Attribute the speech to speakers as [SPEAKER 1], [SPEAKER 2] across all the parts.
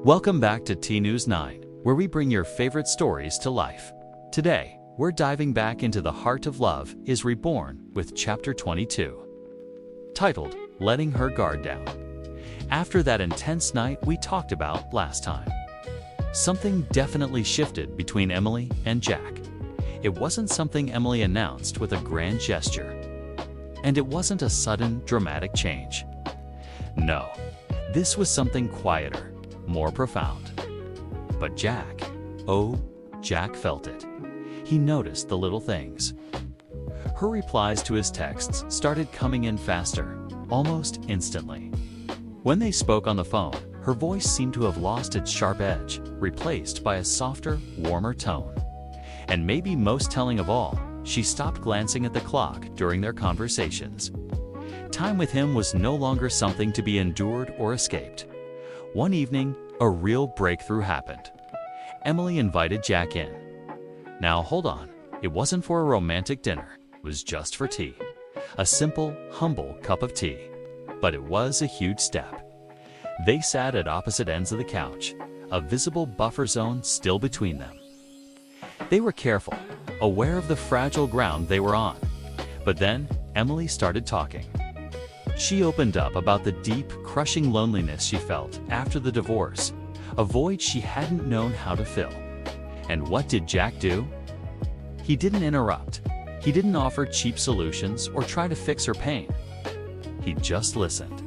[SPEAKER 1] Welcome back to T News 9, where we bring your favorite stories to life. Today, we're diving back into the heart of love is reborn with Chapter 22, titled Letting Her Guard Down. After that intense night we talked about last time, something definitely shifted between Emily and Jack. It wasn't something Emily announced with a grand gesture, and it wasn't a sudden, dramatic change. No, this was something quieter, more profound. But Jack, Jack felt it. He noticed the little things. Her replies to his texts started coming in faster, almost instantly. When they spoke on the phone, her voice seemed to have lost its sharp edge, replaced by a softer, warmer tone. And maybe most telling of all, she stopped glancing at the clock during their conversations. Time with him was no longer something to be endured or escaped. One evening, a real breakthrough happened. Emily invited Jack in. Now hold on, it wasn't for a romantic dinner, it was just for tea. A simple, humble cup of tea. But it was a huge step. They sat at opposite ends of the couch, a visible buffer zone still between them. They were careful, aware of the fragile ground they were on. But then, Emily started talking. She opened up about the deep, crushing loneliness she felt after the divorce, a void she hadn't known how to fill. And what did Jack do? He didn't interrupt. He didn't offer cheap solutions or try to fix her pain. He just listened.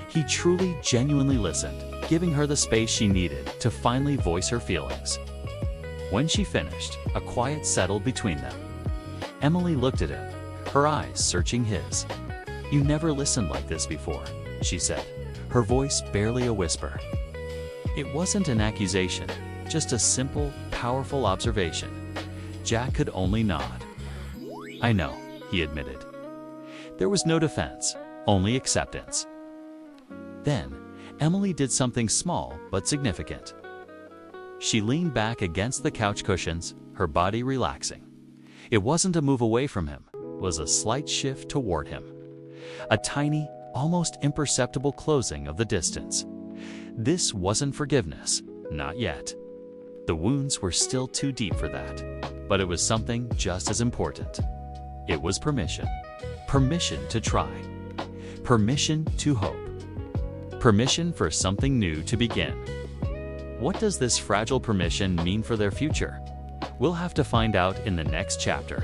[SPEAKER 1] He truly, genuinely listened, giving her the space she needed to finally voice her feelings. When she finished, a quiet settled between them. Emily looked at him, her eyes searching his. "You never listened like this before," she said, her voice barely a whisper. It wasn't an accusation, just a simple, powerful observation. Jack could only nod. "I know," he admitted. There was no defense, only acceptance. Then, Emily did something small but significant. She leaned back against the couch cushions, her body relaxing. It wasn't a move away from him, it was a slight shift toward him. A tiny, almost imperceptible closing of the distance. This wasn't forgiveness, not yet. The wounds were still too deep for that, but it was something just as important. It was permission. Permission to try. Permission to hope. Permission for something new to begin. What does this fragile permission mean for their future? We'll have to find out in the next chapter.